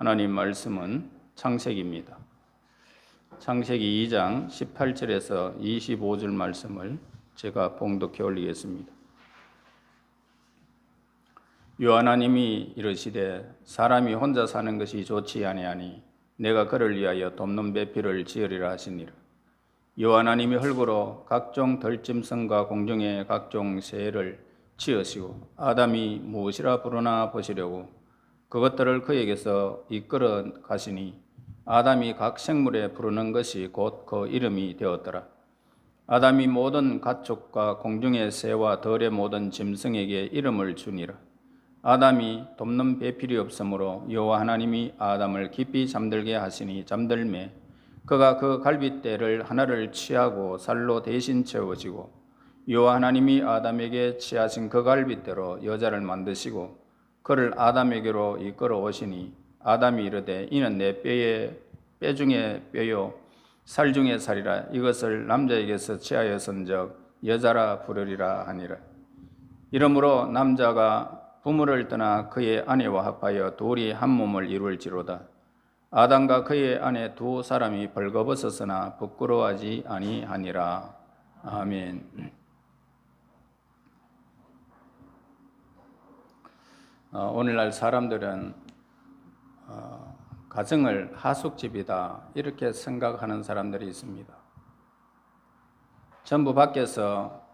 하나님 말씀은 창세기입니다. 창세기 2장 18절에서 25절 말씀을 제가 봉독해 올리겠습니다. 유 하나님이 이르시되 사람이 혼자 사는 것이 좋지 아니하니 내가 그를 위하여 돕는 배필을 지으리라 하시니라. 유 하나님이 흙으로 각종 덜짐승과 공중의 각종 새를 지으시고 아담이 무엇이라 부르나 보시려고 그것들을 그에게서 이끌어 가시니 아담이 각 생물에 부르는 것이 곧 그 이름이 되었더라. 아담이 모든 가축과 공중의 새와 들의 모든 짐승에게 이름을 주니라. 아담이 돕는 배필이 없으므로 여호와 하나님이 아담을 깊이 잠들게 하시니 잠들매 그가 그 갈빗대를 하나를 취하고 살로 대신 채워지고 여호와 하나님이 아담에게 취하신 그 갈빗대로 여자를 만드시고 그를 아담에게로 이끌어 오시니 아담이 이르되 이는 내 뼈 중에 뼈요 살 중에 살이라. 이것을 남자에게서 취하였은즉 여자라 부르리라 하니라. 이러므로 남자가 부모를 떠나 그의 아내와 합하여 둘이 한 몸을 이룰지로다. 아담과 그의 아내 두 사람이 벌거벗었으나 부끄러워하지 아니하니라. 아멘. 오늘날 사람들은 가정을 하숙집이다 이렇게 생각하는 사람들이 있습니다. 전부 밖에서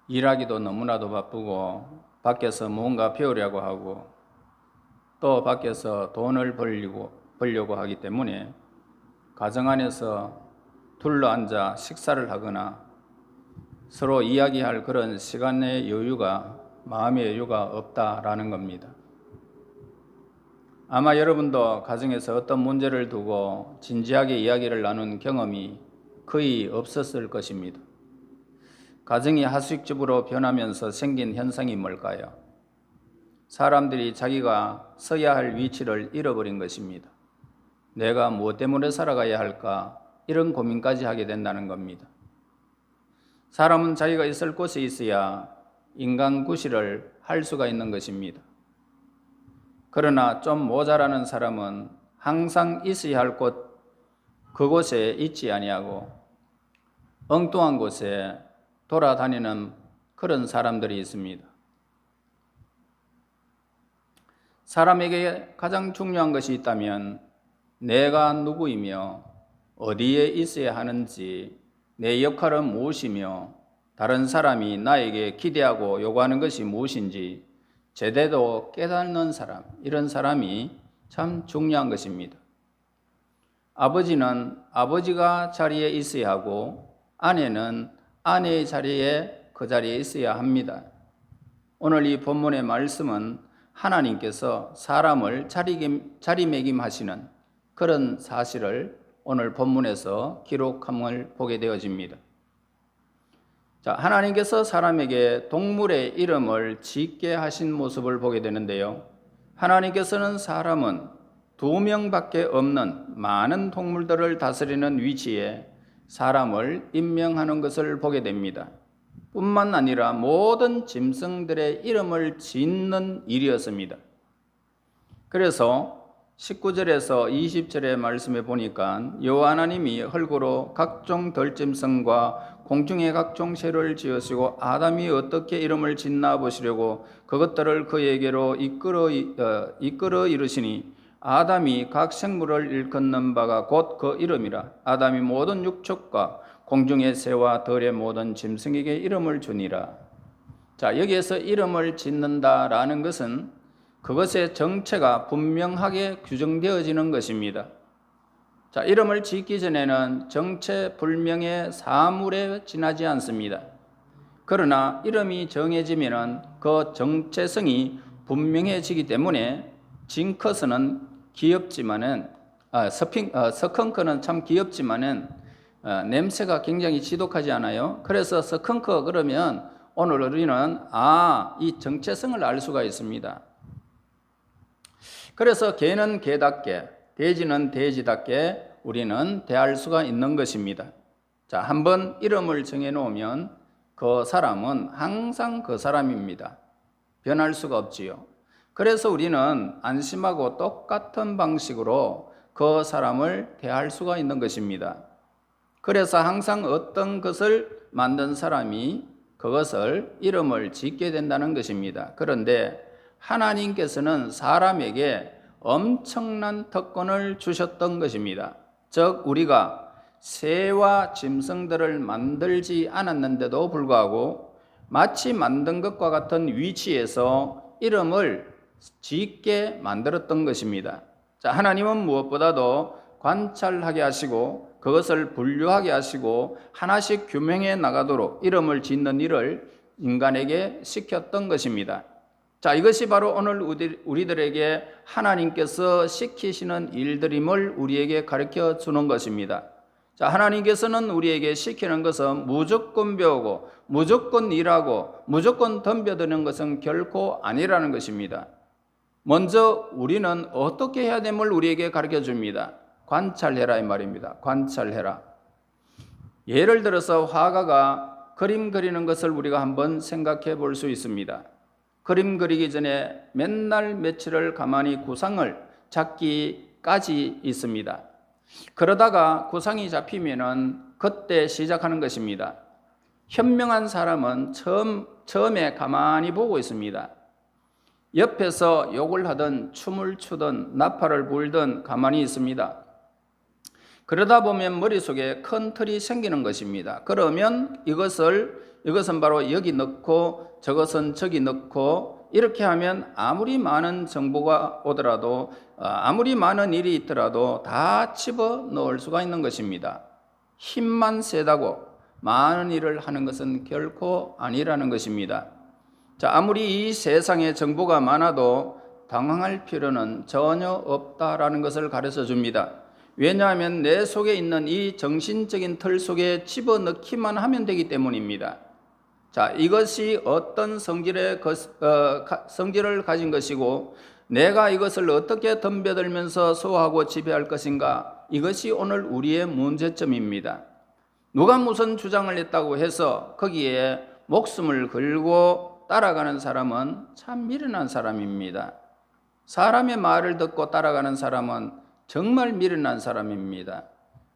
일하기도 너무나도 바쁘고 밖에서 무언가 배우려고 하고 또 밖에서 돈을 벌려고 하기 때문에 가정 안에서 둘러앉아 식사를 하거나 서로 이야기할 그런 시간의 여유가 마음의 여유가 없다라는 겁니다. 아마 여러분도 가정에서 어떤 문제를 두고 진지하게 이야기를 나눈 경험이 거의 없었을 것입니다. 가정이 하숙집으로 변하면서 생긴 현상이 뭘까요? 사람들이 자기가 서야 할 위치를 잃어버린 것입니다. 내가 무엇 때문에 살아가야 할까? 이런 고민까지 하게 된다는 겁니다. 사람은 자기가 있을 곳에 있어야 인간구실을 할 수가 있는 것입니다. 그러나 좀 모자라는 사람은 항상 있어야 할 곳, 그곳에 있지 아니하고 엉뚱한 곳에 돌아다니는 그런 사람들이 있습니다. 사람에게 가장 중요한 것이 있다면 내가 누구이며 어디에 있어야 하는지, 내 역할은 무엇이며 다른 사람이 나에게 기대하고 요구하는 것이 무엇인지 제대로 깨닫는 사람, 이런 사람이 참 중요한 것입니다. 아버지는 아버지가 자리에 있어야 하고 아내는 아내의 자리에 그 자리에 있어야 합니다. 오늘 이 본문의 말씀은 하나님께서 사람을 자리매김하시는 그런 사실을 오늘 본문에서 기록함을 보게 되어집니다. 자, 하나님께서 사람에게 동물의 이름을 짓게 하신 모습을 보게 되는데요. 하나님께서는 사람은 2명밖에 없는 많은 동물들을 다스리는 위치에 사람을 임명하는 것을 보게 됩니다. 뿐만 아니라 모든 짐승들의 이름을 짓는 일이었습니다. 그래서 19절에서 20절의 말씀에 보니까 여호와 하나님이 흙으로 각종 덜짐승과 공중의 각종 새를 지으시고 아담이 어떻게 이름을 짓나 보시려고 그것들을 그에게로 이끌어 이르시니 아담이 각 생물을 일컫는 바가 곧 그 이름이라. 아담이 모든 육축과 공중의 새와 들의 모든 짐승에게 이름을 주니라. 자, 여기에서 이름을 짓는다라는 것은 그것의 정체가 분명하게 규정되어지는 것입니다. 자, 이름을 짓기 전에는 정체 불명의 사물에 지나지 않습니다. 그러나 이름이 정해지면은 그 정체성이 분명해지기 때문에 징커스는 귀엽지만은 서컹크는 참 귀엽지만은 냄새가 굉장히 지독하지 않아요? 그래서 서컹크 그러면 오늘 우리는 이 정체성을 알 수가 있습니다. 그래서 개는 개답게, 돼지는 돼지답게 우리는 대할 수가 있는 것입니다. 자, 한번 이름을 정해놓으면 그 사람은 항상 그 사람입니다. 변할 수가 없지요. 그래서 우리는 안심하고 똑같은 방식으로 그 사람을 대할 수가 있는 것입니다. 그래서 항상 어떤 것을 만든 사람이 그것을 이름을 짓게 된다는 것입니다. 그런데 하나님께서는 사람에게 엄청난 특권을 주셨던 것입니다. 즉 우리가 새와 짐승들을 만들지 않았는데도 불구하고 마치 만든 것과 같은 위치에서 이름을 짓게 만들었던 것입니다. 자, 하나님은 무엇보다도 관찰하게 하시고 그것을 분류하게 하시고 하나씩 규명해 나가도록 이름을 짓는 일을 인간에게 시켰던 것입니다. 자, 이것이 바로 오늘 우리들에게 하나님께서 시키시는 일들임을 우리에게 가르쳐 주는 것입니다. 자, 하나님께서는 우리에게 시키는 것은 무조건 배우고 무조건 일하고 무조건 덤벼드는 것은 결코 아니라는 것입니다. 먼저 우리는 어떻게 해야 됨을 우리에게 가르쳐 줍니다. 관찰해라 이 말입니다. 관찰해라. 예를 들어서 화가가 그림 그리는 것을 우리가 한번 생각해 볼 수 있습니다. 그림 그리기 전에 맨날 며칠을 가만히 구상을 잡기까지 있습니다. 그러다가 구상이 잡히면은 그때 시작하는 것입니다. 현명한 사람은 처음에 가만히 보고 있습니다. 옆에서 욕을 하든 춤을 추든 나팔을 불든 가만히 있습니다. 그러다 보면 머릿속에 큰 틀이 생기는 것입니다. 그러면 이것은 바로 여기 넣고 저것은 저기 넣고 이렇게 하면 아무리 많은 정보가 오더라도 아무리 많은 일이 있더라도 다 집어넣을 수가 있는 것입니다. 힘만 세다고 많은 일을 하는 것은 결코 아니라는 것입니다. 자, 아무리 이 세상에 정보가 많아도 당황할 필요는 전혀 없다라는 것을 가르쳐 줍니다. 왜냐하면 내 속에 있는 이 정신적인 틀 속에 집어넣기만 하면 되기 때문입니다. 자, 이것이 어떤 성질을 가진 것이고 내가 이것을 어떻게 덤벼들면서 소화하고 지배할 것인가, 이것이 오늘 우리의 문제점입니다. 누가 무슨 주장을 했다고 해서 거기에 목숨을 걸고 따라가는 사람은 참 미련한 사람입니다. 사람의 말을 듣고 따라가는 사람은 정말 미련한 사람입니다.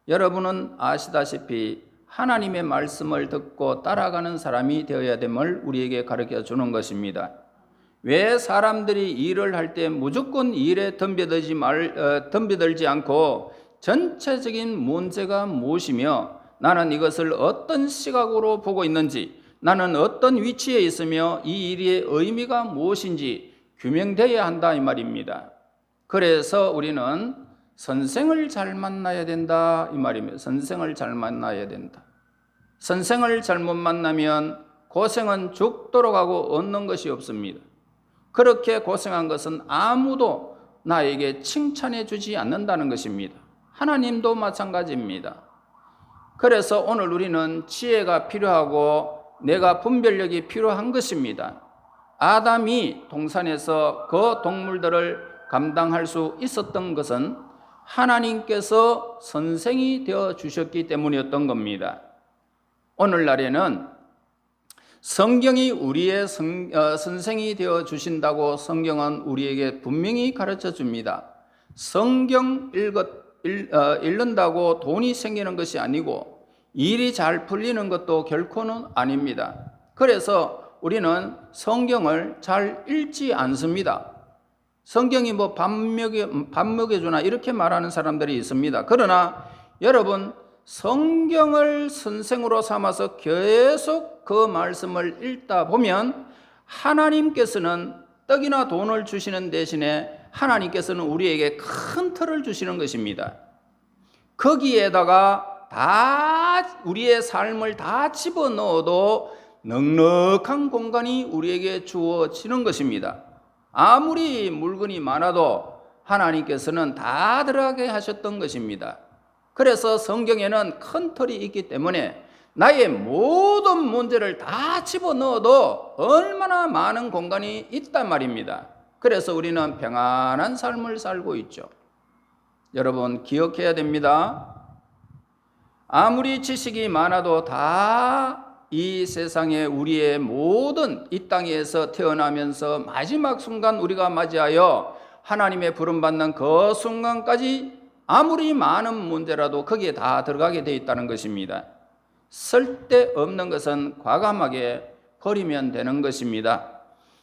여러분은 아시다시피 하나님의 말씀을 듣고 따라가는 사람이 되어야 됨을 우리에게 가르쳐 주는 것입니다. 왜 사람들이 일을 할 때 무조건 일에 덤벼들지 않고 전체적인 문제가 무엇이며 나는 이것을 어떤 시각으로 보고 있는지, 나는 어떤 위치에 있으며 이 일의 의미가 무엇인지 규명되어야 한다 이 말입니다. 그래서 우리는 선생을 잘 만나야 된다 이 말입니다. 선생을 잘 만나야 된다. 선생을 잘못 만나면 고생은 죽도록 하고 얻는 것이 없습니다. 그렇게 고생한 것은 아무도 나에게 칭찬해 주지 않는다는 것입니다. 하나님도 마찬가지입니다. 그래서 오늘 우리는 지혜가 필요하고 내가 분별력이 필요한 것입니다. 아담이 동산에서 그 동물들을 감당할 수 있었던 것은 하나님께서 선생이 되어 주셨기 때문이었던 겁니다. 오늘날에는 성경이 우리의 선생이 되어 주신다고 성경은 우리에게 분명히 가르쳐 줍니다. 성경 읽는다고 돈이 생기는 것이 아니고 일이 잘 풀리는 것도 결코는 아닙니다. 그래서 우리는 성경을 잘 읽지 않습니다. 성경이 뭐 밥 먹여주나 이렇게 말하는 사람들이 있습니다. 그러나 여러분, 성경을 선생으로 삼아서 계속 그 말씀을 읽다 보면 하나님께서는 떡이나 돈을 주시는 대신에 하나님께서는 우리에게 큰 틀을 주시는 것입니다. 거기에다가 다 우리의 삶을 다 집어넣어도 넉넉한 공간이 우리에게 주어지는 것입니다. 아무리 물건이 많아도 하나님께서는 다 들어가게 하셨던 것입니다. 그래서 성경에는 큰 틀이 있기 때문에 나의 모든 문제를 다 집어넣어도 얼마나 많은 공간이 있단 말입니다. 그래서 우리는 평안한 삶을 살고 있죠. 여러분 기억해야 됩니다. 아무리 지식이 많아도 다 이 세상에 우리의 모든 이 땅에서 태어나면서 마지막 순간 우리가 맞이하여 하나님의 부름받는 그 순간까지 아무리 많은 문제라도 거기에 다 들어가게 되어 있다는 것입니다. 쓸데없는 것은 과감하게 버리면 되는 것입니다.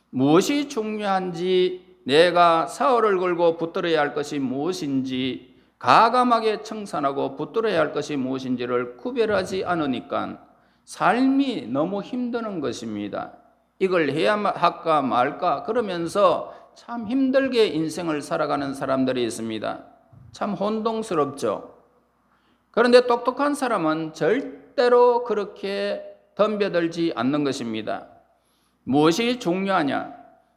무엇이 중요한지, 내가 사활을 걸고 붙들어야 할 것이 무엇인지, 과감하게 청산하고 붙들어야 할 것이 무엇인지를 구별하지 않으니까 삶이 너무 힘드는 것입니다. 이걸 해야 할까 말까 그러면서 참 힘들게 인생을 살아가는 사람들이 있습니다. 참 혼동스럽죠. 그런데 똑똑한 사람은 절대로 그렇게 덤벼들지 않는 것입니다. 무엇이 중요하냐?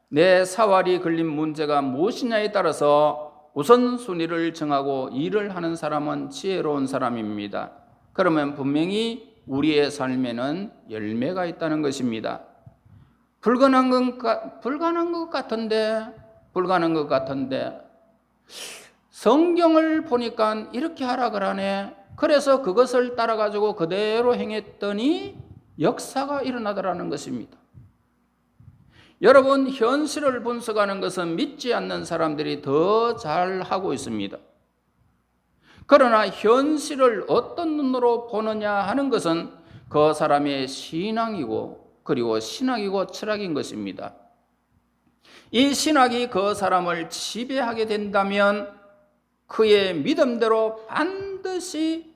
내 사활이 걸린 문제가 무엇이냐에 따라서 우선순위를 정하고 일을 하는 사람은 지혜로운 사람입니다. 그러면 분명히 우리의 삶에는 열매가 있다는 것입니다. 불가능한 것 같은데 성경을 보니까 이렇게 하라 그러네. 그래서 그것을 따라가지고 그대로 행했더니 역사가 일어나더라는 것입니다. 여러분, 현실을 분석하는 것은 믿지 않는 사람들이 더 잘하고 있습니다. 그러나 현실을 어떤 눈으로 보느냐 하는 것은 그 사람의 신앙이고, 그리고 신학이고 철학인 것입니다. 이 신학이 그 사람을 지배하게 된다면 그의 믿음대로 반드시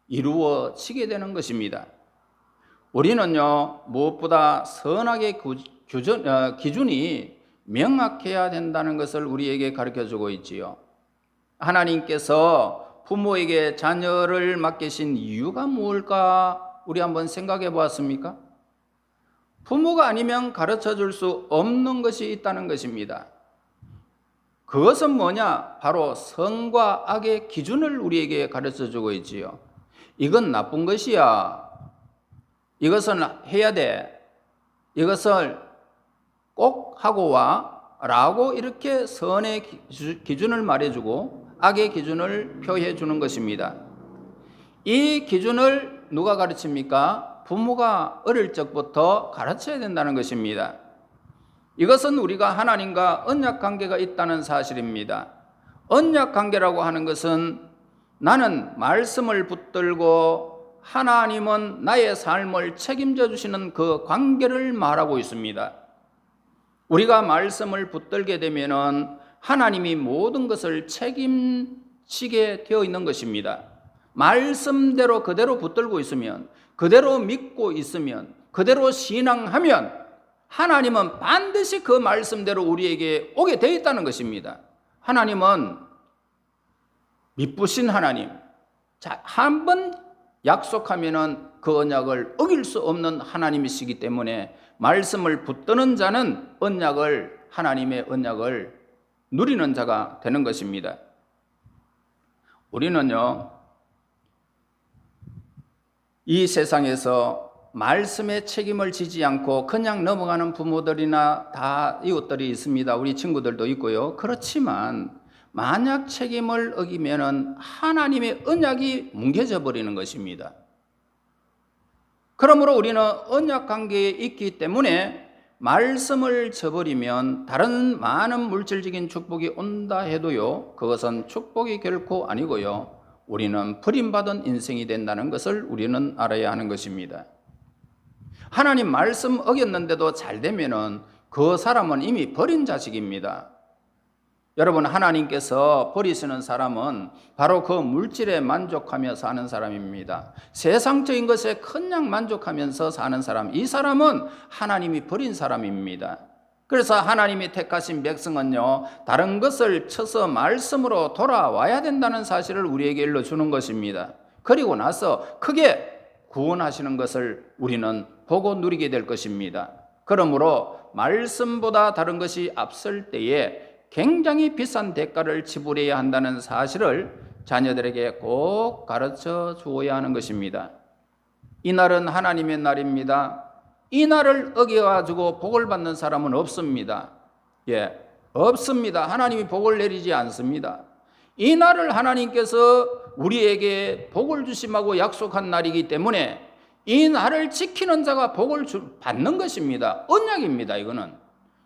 이루어지게 되는 것입니다. 우리는요, 무엇보다 선악의 기준이 명확해야 된다는 것을 우리에게 가르쳐주고 있지요. 하나님께서 부모에게 자녀를 맡기신 이유가 무엇일까? 우리 한번 생각해 보았습니까? 부모가 아니면 가르쳐줄 수 없는 것이 있다는 것입니다. 그것은 뭐냐? 바로 선과 악의 기준을 우리에게 가르쳐주고 있지요. 이건 나쁜 것이야. 이것은 해야 돼. 이것을 꼭 하고 와. 라고 이렇게 선의 기준을 말해주고 악의 기준을 표해 주는 것입니다. 이 기준을 누가 가르칩니까? 부모가 어릴 적부터 가르쳐야 된다는 것입니다. 이것은 우리가 하나님과 언약 관계가 있다는 사실입니다. 언약 관계라고 하는 것은 나는 말씀을 붙들고 하나님은 나의 삶을 책임져 주시는 그 관계를 말하고 있습니다. 우리가 말씀을 붙들게 되면은 하나님이 모든 것을 책임지게 되어 있는 것입니다. 말씀대로 그대로 붙들고 있으면, 그대로 믿고 있으면, 그대로 신앙하면 하나님은 반드시 그 말씀대로 우리에게 오게 되어 있다는 것입니다. 하나님은 미쁘신 하나님. 자, 한번 약속하면은 그 언약을 어길 수 없는 하나님이시기 때문에 말씀을 붙드는 자는 하나님의 언약을 누리는 자가 되는 것입니다. 우리는요, 이 세상에서 말씀의 책임을 지지 않고 그냥 넘어가는 부모들이나 다 이웃들이 있습니다. 우리 친구들도 있고요. 그렇지만 만약 책임을 어기면은 하나님의 언약이 뭉개져 버리는 것입니다. 그러므로 우리는 언약 관계에 있기 때문에 말씀을 저버리면 다른 많은 물질적인 축복이 온다 해도요, 그것은 축복이 결코 아니고요, 우리는 버림받은 인생이 된다는 것을 우리는 알아야 하는 것입니다. 하나님 말씀 어겼는데도 잘 되면은 그 사람은 이미 버린 자식입니다. 여러분, 하나님께서 버리시는 사람은 바로 그 물질에 만족하며 사는 사람입니다. 세상적인 것에 그냥 만족하면서 사는 사람, 이 사람은 하나님이 버린 사람입니다. 그래서 하나님이 택하신 백성은요, 다른 것을 쳐서 말씀으로 돌아와야 된다는 사실을 우리에게 일러주는 것입니다. 그리고 나서 크게 구원하시는 것을 우리는 보고 누리게 될 것입니다. 그러므로 말씀보다 다른 것이 앞설 때에 굉장히 비싼 대가를 지불해야 한다는 사실을 자녀들에게 꼭 가르쳐 주어야 하는 것입니다. 이 날은 하나님의 날입니다. 이 날을 어겨가지고 복을 받는 사람은 없습니다. 없습니다. 하나님이 복을 내리지 않습니다. 이 날을 하나님께서 우리에게 복을 주심하고 약속한 날이기 때문에 이 날을 지키는 자가 복을 받는 것입니다. 언약입니다. 이거는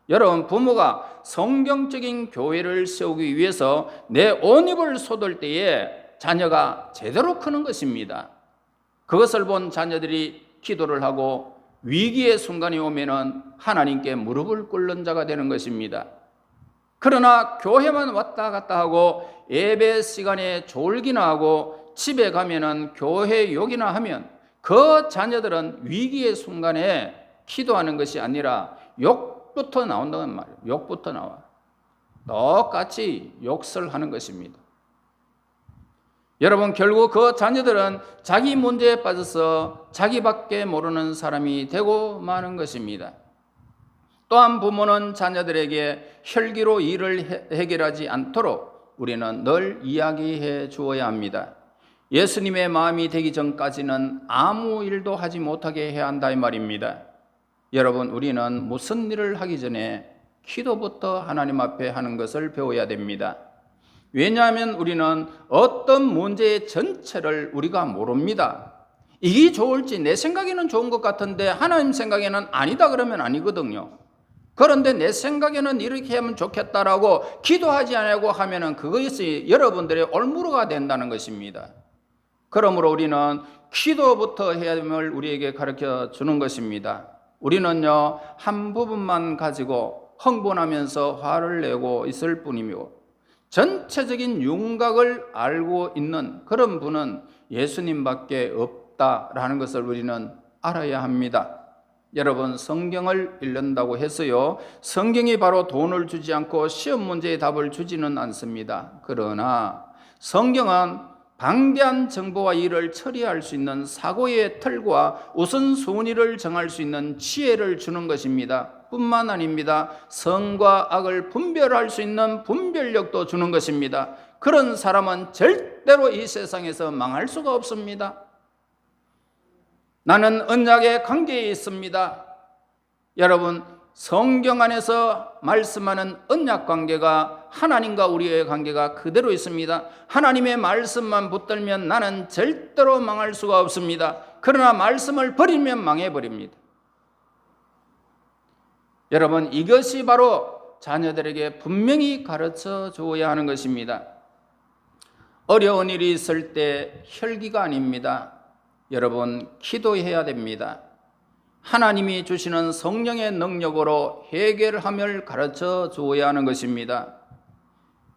여러분, 부모가 성경적인 교회를 세우기 위해서 내 온 입을 쏟을 때에 자녀가 제대로 크는 것입니다. 그것을 본 자녀들이 기도를 하고 위기의 순간이 오면은 하나님께 무릎을 꿇는 자가 되는 것입니다. 그러나 교회만 왔다 갔다 하고 예배 시간에 졸기나 하고 집에 가면은 교회 욕이나 하면 그 자녀들은 위기의 순간에 기도하는 것이 아니라 욕부터 나온다는 말이에요. 욕부터 나와. 똑같이 욕설 하는 것입니다. 여러분, 결국 그 자녀들은 자기 문제에 빠져서 자기밖에 모르는 사람이 되고 마는 것입니다. 또한 부모는 자녀들에게 혈기로 일을 해결하지 않도록 우리는 늘 이야기해 주어야 합니다. 예수님의 마음이 되기 전까지는 아무 일도 하지 못하게 해야 한다 이 말입니다. 여러분, 우리는 무슨 일을 하기 전에 기도부터 하나님 앞에 하는 것을 배워야 됩니다. 왜냐하면 우리는 어떤 문제의 전체를 우리가 모릅니다. 이게 좋을지 내 생각에는 좋은 것 같은데 하나님 생각에는 아니다 그러면 아니거든요. 그런데 내 생각에는 이렇게 하면 좋겠다라고 기도하지 않고 하면은 그것이 여러분들의 올무로가 된다는 것입니다. 그러므로 우리는 기도부터 해야 함을 우리에게 가르쳐 주는 것입니다. 우리는요, 한 부분만 가지고 흥분하면서 화를 내고 있을 뿐이며 전체적인 윤곽을 알고 있는 그런 분은 예수님밖에 없다라는 것을 우리는 알아야 합니다. 여러분, 성경을 읽는다고 해서요, 성경이 바로 돈을 주지 않고 시험 문제의 답을 주지는 않습니다. 그러나 성경은 방대한 정보와 일을 처리할 수 있는 사고의 틀과 우선순위를 정할 수 있는 지혜를 주는 것입니다. 뿐만 아닙니다. 선과 악을 분별할 수 있는 분별력도 주는 것입니다. 그런 사람은 절대로 이 세상에서 망할 수가 없습니다. 나는 언약의 관계에 있습니다. 여러분, 성경 안에서 말씀하는 언약 관계가 하나님과 우리의 관계가 그대로 있습니다. 하나님의 말씀만 붙들면 나는 절대로 망할 수가 없습니다. 그러나 말씀을 버리면 망해버립니다. 여러분, 이것이 바로 자녀들에게 분명히 가르쳐 주어야 하는 것입니다. 어려운 일이 있을 때 혈기가 아닙니다. 여러분, 기도해야 됩니다. 하나님이 주시는 성령의 능력으로 해결함을 가르쳐 주어야 하는 것입니다.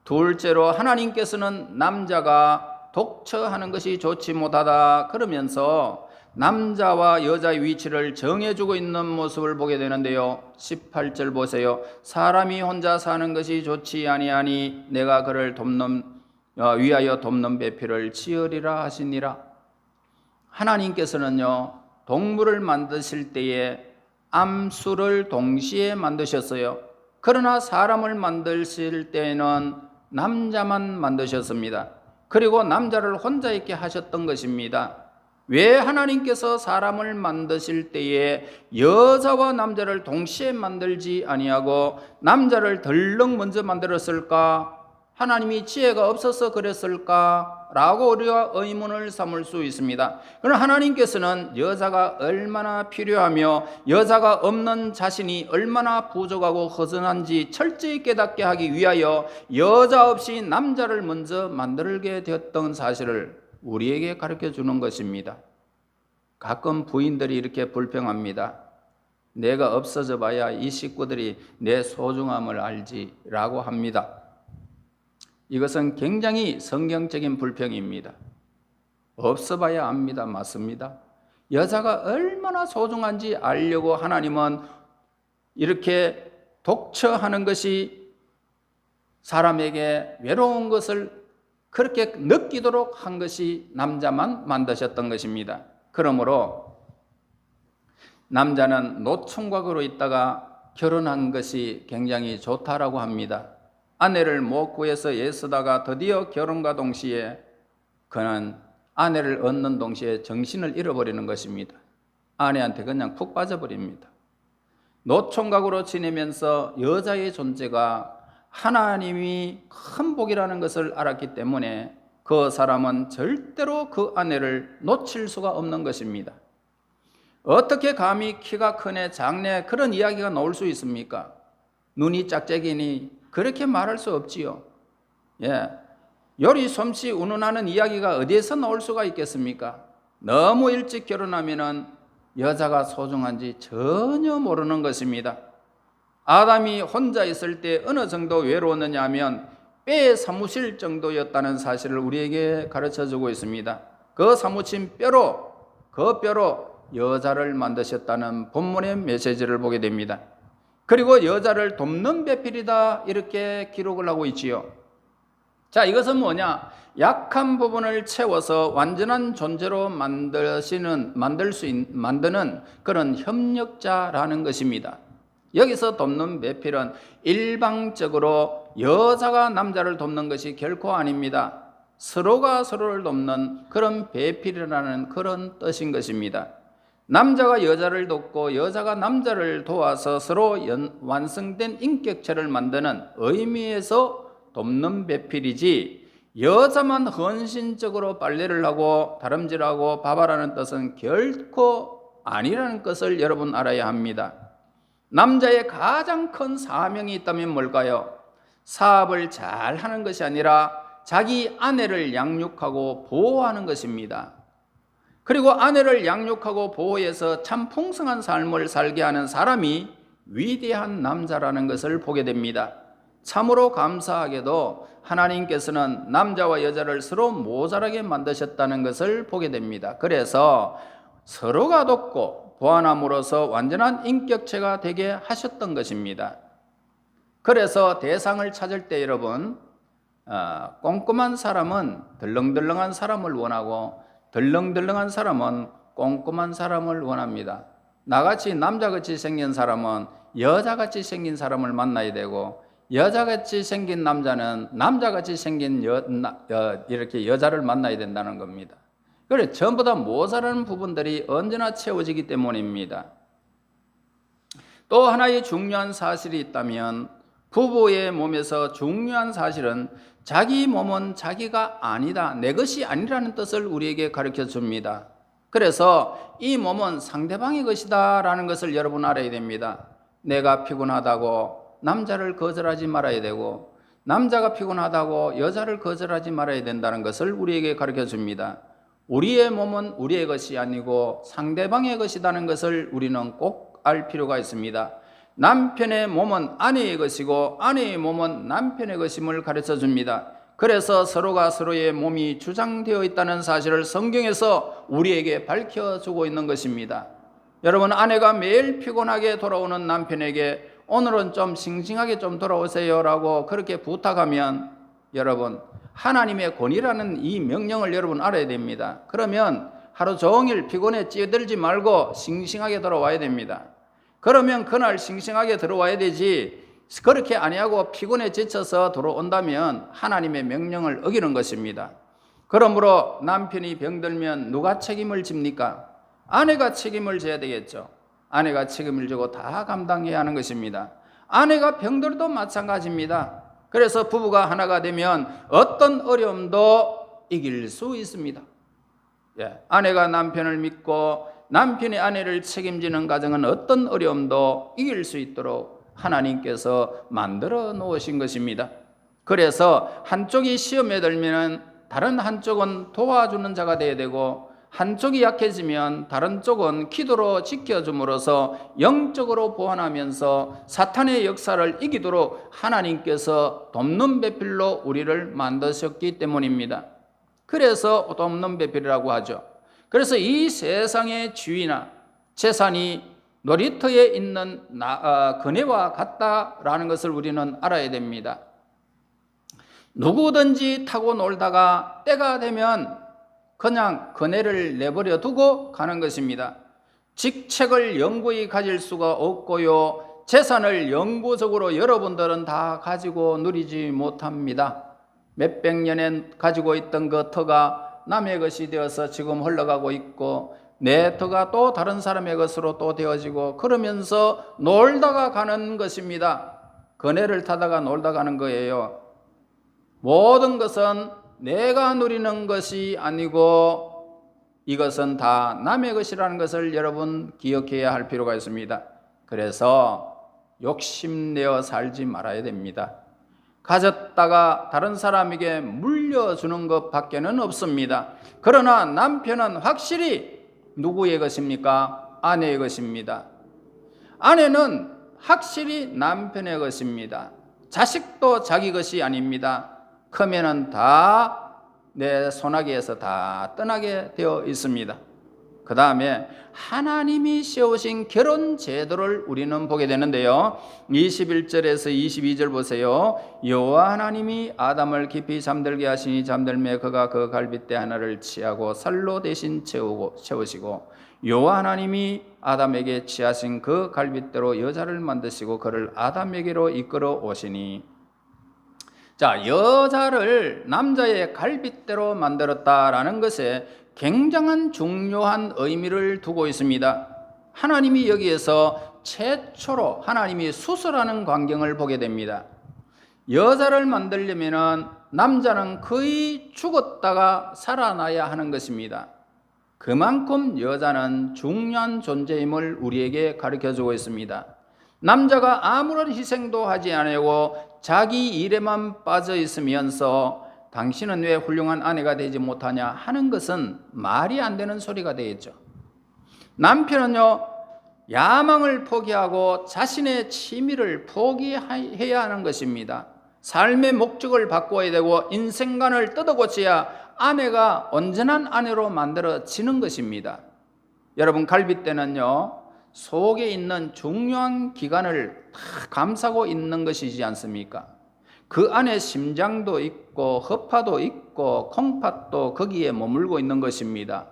둘째로, 하나님께서는 남자가 독처하는 것이 좋지 못하다 그러면서 남자와 여자의 위치를 정해주고 있는 모습을 보게 되는데요. 18절 보세요. 사람이 혼자 사는 것이 좋지 아니하니 내가 그를 위하여 돕는 배필을 지으리라 하시니라. 하나님께서는요, 동물을 만드실 때에 암수를 동시에 만드셨어요. 그러나 사람을 만드실 때에는 남자만 만드셨습니다. 그리고 남자를 혼자 있게 하셨던 것입니다. 왜 하나님께서 사람을 만드실 때에 여자와 남자를 동시에 만들지 아니하고 남자를 덜렁 먼저 만들었을까? 하나님이 지혜가 없어서 그랬을까? 라고 우리가 의문을 삼을 수 있습니다. 그러나 하나님께서는 여자가 얼마나 필요하며 여자가 없는 자신이 얼마나 부족하고 허전한지 철저히 깨닫게 하기 위하여 여자 없이 남자를 먼저 만들게 되었던 사실을 우리에게 가르쳐 주는 것입니다. 가끔 부인들이 이렇게 불평합니다. 내가 없어져 봐야 이 식구들이 내 소중함을 알지라고 합니다. 이것은 굉장히 성경적인 불평입니다. 없어봐야 압니다. 맞습니다. 여자가 얼마나 소중한지 알려고 하나님은 이렇게 독처하는 것이 사람에게 외로운 것을 그렇게 느끼도록 한 것이 남자만 만드셨던 것입니다. 그러므로 남자는 노총각으로 있다가 결혼한 것이 굉장히 좋다라고 합니다. 아내를 못 구해서 애쓰다가 드디어 결혼과 동시에 그는 아내를 얻는 동시에 정신을 잃어버리는 것입니다. 아내한테 그냥 푹 빠져버립니다. 노총각으로 지내면서 여자의 존재가 하나님이 큰 복이라는 것을 알았기 때문에 그 사람은 절대로 그 아내를 놓칠 수가 없는 것입니다. 어떻게 감히 키가 크네 작네 그런 이야기가 나올 수 있습니까? 눈이 짝짝이니 그렇게 말할 수 없지요. 예, 요리 솜씨 운운하는 이야기가 어디에서 나올 수가 있겠습니까? 너무 일찍 결혼하면은 여자가 소중한지 전혀 모르는 것입니다. 아담이 혼자 있을 때 어느 정도 외로웠느냐 하면 뼈에 사무실 정도였다는 사실을 우리에게 가르쳐주고 있습니다. 그 사무친 뼈로, 그 뼈로 여자를 만드셨다는 본문의 메시지를 보게 됩니다. 그리고 여자를 돕는 배필이다 이렇게 기록을 하고 있지요. 자, 이것은 뭐냐? 약한 부분을 채워서 완전한 존재로 만드는 그런 협력자라는 것입니다. 여기서 돕는 배필은 일방적으로 여자가 남자를 돕는 것이 결코 아닙니다. 서로가 서로를 돕는 그런 배필이라는 그런 뜻인 것입니다. 남자가 여자를 돕고 여자가 남자를 도와서 서로 완성된 인격체를 만드는 의미에서 돕는 배필이지, 여자만 헌신적으로 빨래를 하고 다름질하고 밥하라는 뜻은 결코 아니라는 것을 여러분 알아야 합니다. 남자의 가장 큰 사명이 있다면 뭘까요? 사업을 잘 하는 것이 아니라 자기 아내를 양육하고 보호하는 것입니다. 그리고 아내를 양육하고 보호해서 참 풍성한 삶을 살게 하는 사람이 위대한 남자라는 것을 보게 됩니다. 참으로 감사하게도 하나님께서는 남자와 여자를 서로 모자라게 만드셨다는 것을 보게 됩니다. 그래서 서로가 돕고 보완함으로써 완전한 인격체가 되게 하셨던 것입니다. 그래서 대상을 찾을 때 여러분, 꼼꼼한 사람은 덜렁덜렁한 사람을 원하고 덜렁덜렁한 사람은 꼼꼼한 사람을 원합니다. 나같이 남자같이 생긴 사람은 여자같이 생긴 사람을 만나야 되고, 여자같이 생긴 남자는 남자같이 생긴 이렇게 여자를 만나야 된다는 겁니다. 그래, 전부 다 모자라는 부분들이 언제나 채워지기 때문입니다. 또 하나의 중요한 사실이 있다면, 부부의 몸에서 중요한 사실은 자기 몸은 자기가 아니다, 내 것이 아니라는 뜻을 우리에게 가르쳐 줍니다. 그래서 이 몸은 상대방의 것이다 라는 것을 여러분 알아야 됩니다. 내가 피곤하다고 남자를 거절하지 말아야 되고, 남자가 피곤하다고 여자를 거절하지 말아야 된다는 것을 우리에게 가르쳐 줍니다. 우리의 몸은 우리의 것이 아니고 상대방의 것이라는 것을 우리는 꼭 알 필요가 있습니다. 남편의 몸은 아내의 것이고 아내의 몸은 남편의 것임을 가르쳐 줍니다. 그래서 서로가 서로의 몸이 주장되어 있다는 사실을 성경에서 우리에게 밝혀주고 있는 것입니다. 여러분, 아내가 매일 피곤하게 돌아오는 남편에게 오늘은 좀 싱싱하게 좀 돌아오세요 라고 그렇게 부탁하면, 여러분, 하나님의 권위라는 이 명령을 여러분 알아야 됩니다. 그러면 하루 종일 피곤에 찌들지 말고 싱싱하게 돌아와야 됩니다. 그러면 그날 싱싱하게 들어와야 되지, 그렇게 아니하고 피곤에 지쳐서 들어온다면 하나님의 명령을 어기는 것입니다. 그러므로 남편이 병들면 누가 책임을 집니까? 아내가 책임을 져야 되겠죠. 아내가 책임을 지고 다 감당해야 하는 것입니다. 아내가 병들어도 마찬가지입니다. 그래서 부부가 하나가 되면 어떤 어려움도 이길 수 있습니다. 아내가 남편을 믿고 남편이 아내를 책임지는 가정은 어떤 어려움도 이길 수 있도록 하나님께서 만들어 놓으신 것입니다. 그래서 한쪽이 시험에 들면 다른 한쪽은 도와주는 자가 되어야 되고, 한쪽이 약해지면 다른 쪽은 기도로 지켜줌으로써 영적으로 보완하면서 사탄의 역사를 이기도록 하나님께서 돕는 배필로 우리를 만드셨기 때문입니다. 그래서 돕는 배필이라고 하죠. 그래서 이 세상의 지위나 재산이 놀이터에 있는 그네와 같다라는 것을 우리는 알아야 됩니다. 누구든지 타고 놀다가 때가 되면 그냥 그네를 내버려 두고 가는 것입니다. 직책을 영구히 가질 수가 없고요, 재산을 영구적으로 여러분들은 다 가지고 누리지 못합니다. 몇백 년에 가지고 있던 그 터가 남의 것이 되어서 지금 흘러가고 있고, 내 터가 또 다른 사람의 것으로 또 되어지고, 그러면서 놀다가 가는 것입니다. 그네를 타다가 놀다 가는 거예요. 모든 것은 내가 누리는 것이 아니고 이것은 다 남의 것이라는 것을 여러분 기억해야 할 필요가 있습니다. 그래서 욕심내어 살지 말아야 됩니다. 가졌다가 다른 사람에게 물려주는 것밖에는 없습니다. 그러나 남편은 확실히 누구의 것입니까? 아내의 것입니다. 아내는 확실히 남편의 것입니다. 자식도 자기 것이 아닙니다. 크면은 다 내 손아귀에서 다 떠나게 되어 있습니다. 그 다음에 하나님이 세우신 결혼 제도를 우리는 보게 되는데요. 21절에서 22절 보세요. 여호와 하나님이 아담을 깊이 잠들게 하시니 잠들매 그가 그 갈빗대 하나를 취하고 살로 대신 채우시고 여호와 하나님이 아담에게 취하신 그 갈빗대로 여자를 만드시고 그를 아담에게로 이끌어 오시니. 자, 여자를 남자의 갈빗대로 만들었다라는 것에 굉장한 중요한 의미를 두고 있습니다. 하나님이 여기에서 최초로 하나님이 수술하는 광경을 보게 됩니다. 여자를 만들려면 남자는 거의 죽었다가 살아나야 하는 것입니다. 그만큼 여자는 중요한 존재임을 우리에게 가르쳐주고 있습니다. 남자가 아무런 희생도 하지 않고 자기 일에만 빠져 있으면서 당신은 왜 훌륭한 아내가 되지 못하냐 하는 것은 말이 안 되는 소리가 되겠죠. 남편은요, 야망을 포기하고 자신의 취미를 포기해야 하는 것입니다. 삶의 목적을 바꿔야 되고 인생관을 뜯어고쳐야 아내가 온전한 아내로 만들어지는 것입니다. 여러분, 갈빗대는요, 속에 있는 중요한 기관을 다 감싸고 있는 것이지 않습니까? 그 안에 심장도 있고 허파도 있고 콩팥도 거기에 머물고 있는 것입니다.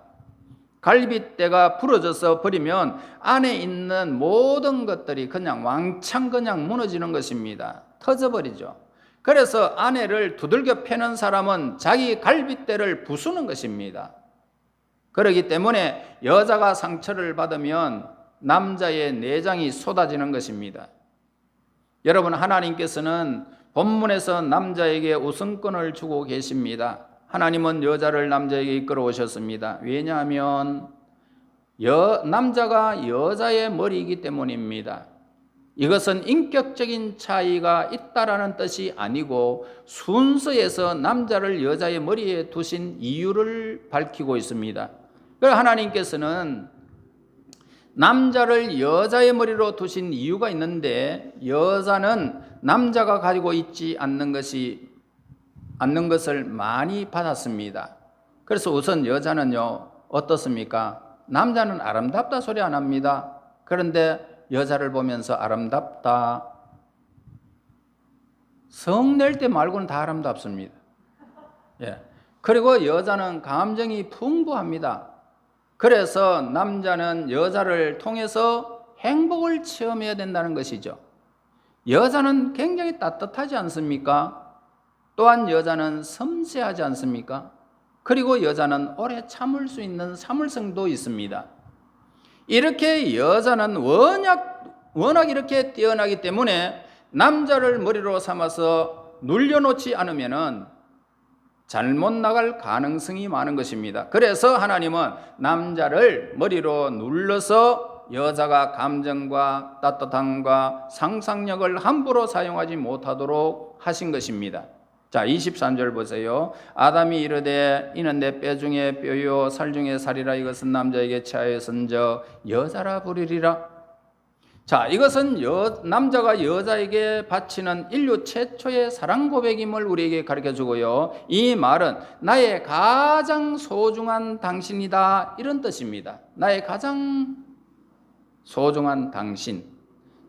갈빗대가 부러져서 버리면 안에 있는 모든 것들이 그냥 왕창 그냥 무너지는 것입니다. 터져버리죠. 그래서 아내를 두들겨 패는 사람은 자기 갈빗대를 부수는 것입니다. 그렇기 때문에 여자가 상처를 받으면 남자의 내장이 쏟아지는 것입니다. 여러분, 하나님께서는 본문에서 남자에게 우선권을 주고 계십니다. 하나님은 여자를 남자에게 이끌어 오셨습니다. 왜냐하면 남자가 여자의 머리이기 때문입니다. 이것은 인격적인 차이가 있다라는 뜻이 아니고 순서에서 남자를 여자의 머리에 두신 이유를 밝히고 있습니다. 그래서 하나님께서는 남자를 여자의 머리로 두신 이유가 있는데 여자는 남자가 가지고 있지 않는 것을 많이 받았습니다. 그래서 우선 여자는요, 어떻습니까? 남자는 아름답다 소리 안 합니다. 그런데 여자를 보면서 아름답다, 성낼 때 말고는 다 아름답습니다. 예. 그리고 여자는 감정이 풍부합니다. 그래서 남자는 여자를 통해서 행복을 체험해야 된다는 것이죠. 여자는 굉장히 따뜻하지 않습니까? 또한 여자는 섬세하지 않습니까? 그리고 여자는 오래 참을 수 있는 참을성도 있습니다. 이렇게 여자는 워낙 이렇게 뛰어나기 때문에 남자를 머리로 삼아서 눌려놓지 않으면은 잘못 나갈 가능성이 많은 것입니다. 그래서 하나님은 남자를 머리로 눌러서 여자가 감정과 따뜻함과 상상력을 함부로 사용하지 못하도록 하신 것입니다. 자, 23절 보세요. 아담이 이르되 이는 내 뼈 중에 뼈요 살 중에 살이라. 이것은 남자에게 취하였은즉 여자라 부르리라. 자, 이것은 남자가 여자에게 바치는 인류 최초의 사랑 고백임을 우리에게 가르쳐주고요. 이 말은 나의 가장 소중한 당신이다, 이런 뜻입니다. 나의 가장 소중한 당신.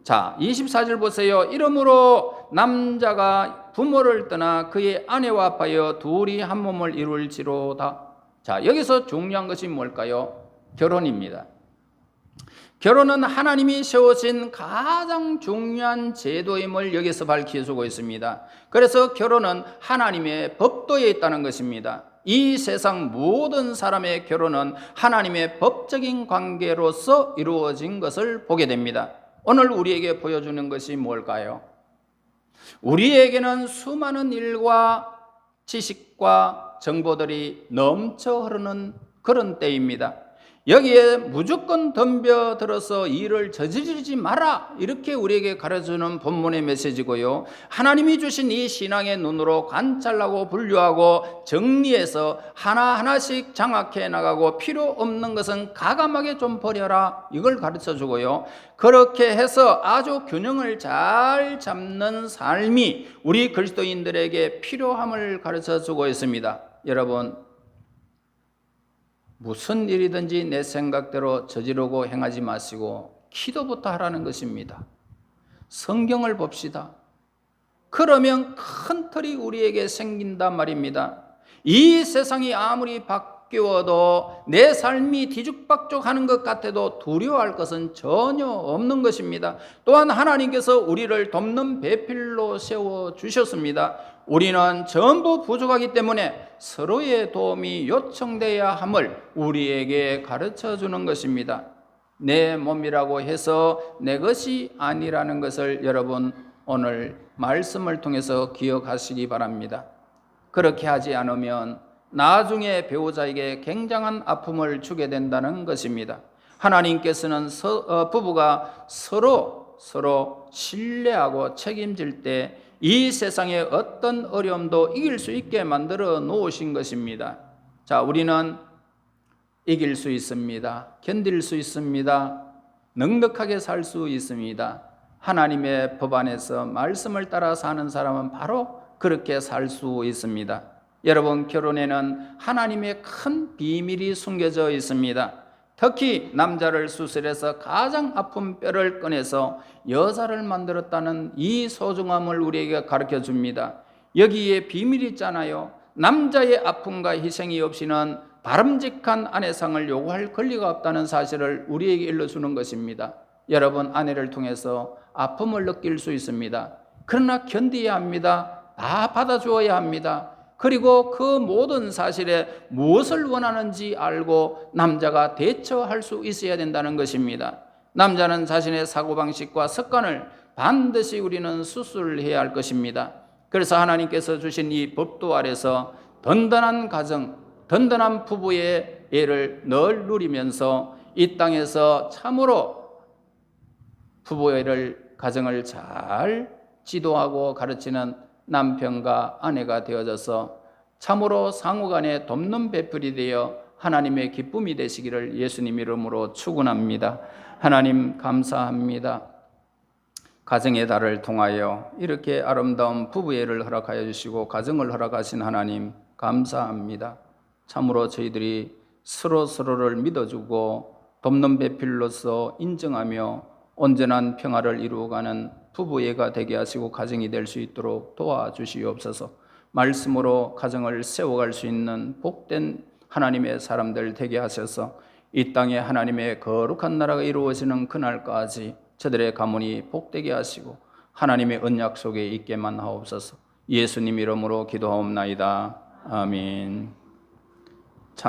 자, 24절 보세요. 이러므로 남자가 부모를 떠나 그의 아내와 합하여 둘이 한 몸을 이룰지로다. 자, 여기서 중요한 것이 뭘까요? 결혼입니다. 결혼은 하나님이 세우신 가장 중요한 제도임을 여기서 밝혀주고 있습니다. 그래서 결혼은 하나님의 법도에 있다는 것입니다. 이 세상 모든 사람의 결혼은 하나님의 법적인 관계로서 이루어진 것을 보게 됩니다. 오늘 우리에게 보여주는 것이 뭘까요? 우리에게는 수많은 일과 지식과 정보들이 넘쳐 흐르는 그런 때입니다. 여기에 무조건 덤벼들어서 일을 저지르지 마라, 이렇게 우리에게 가르쳐주는 본문의 메시지고요. 하나님이 주신 이 신앙의 눈으로 관찰하고 분류하고 정리해서 하나하나씩 장악해 나가고 필요 없는 것은 가감하게 좀 버려라, 이걸 가르쳐주고요. 그렇게 해서 아주 균형을 잘 잡는 삶이 우리 그리스도인들에게 필요함을 가르쳐주고 있습니다. 여러분, 무슨 일이든지 내 생각대로 저지르고 행하지 마시고 기도부터 하라는 것입니다. 성경을 봅시다. 그러면 큰 틀이 우리에게 생긴단 말입니다. 이 세상이 아무리 바뀌어도 내 삶이 뒤죽박죽하는 것 같아도 두려워할 것은 전혀 없는 것입니다. 또한 하나님께서 우리를 돕는 배필로 세워주셨습니다. 우리는 전부 부족하기 때문에 서로의 도움이 요청돼야 함을 우리에게 가르쳐 주는 것입니다. 내 몸이라고 해서 내 것이 아니라는 것을 여러분 오늘 말씀을 통해서 기억하시기 바랍니다. 그렇게 하지 않으면 나중에 배우자에게 굉장한 아픔을 주게 된다는 것입니다. 하나님께서는 부부가 서로 신뢰하고 책임질 때 이 세상의 어떤 어려움도 이길 수 있게 만들어 놓으신 것입니다. 자, 우리는 이길 수 있습니다. 견딜 수 있습니다. 넉넉하게 살 수 있습니다. 하나님의 법 안에서 말씀을 따라 사는 사람은 바로 그렇게 살 수 있습니다. 여러분, 결혼에는 하나님의 큰 비밀이 숨겨져 있습니다. 특히 남자를 수술해서 가장 아픈 뼈를 꺼내서 여자를 만들었다는 이 소중함을 우리에게 가르쳐 줍니다. 여기에 비밀이 있잖아요. 남자의 아픔과 희생이 없이는 바람직한 아내상을 요구할 권리가 없다는 사실을 우리에게 일러주는 것입니다. 여러분, 아내를 통해서 아픔을 느낄 수 있습니다. 그러나 견디어야 합니다. 다 받아주어야 합니다. 그리고 그 모든 사실에 무엇을 원하는지 알고 남자가 대처할 수 있어야 된다는 것입니다. 남자는 자신의 사고방식과 습관을 반드시 우리는 수술해야 할 것입니다. 그래서 하나님께서 주신 이 법도 아래서 든든한 가정, 든든한 부부의 애를 늘 누리면서 이 땅에서 참으로 부부의 가정을 잘 지도하고 가르치는 남편과 아내가 되어져서 참으로 상호간에 돕는 배필이 되어 하나님의 기쁨이 되시기를 예수님 이름으로 축원합니다. 하나님 감사합니다. 가정의 달을 통하여 이렇게 아름다운 부부애를 허락하여 주시고 가정을 허락하신 하나님 감사합니다. 참으로 저희들이 서로를 믿어주고 돕는 배필로서 인정하며 온전한 평화를 이루어가는 부부애가 되게 하시고 가정이 될 수 있도록 도와주시옵소서. 말씀으로 가정을 세워갈 수 있는 복된 하나님의 사람들 되게 하셔서 이 땅에 하나님의 거룩한 나라가 이루어지는 그날까지 저들의 가문이 복되게 하시고 하나님의 언약 속에 있게만 하옵소서. 예수님 이름으로 기도하옵나이다. 아멘.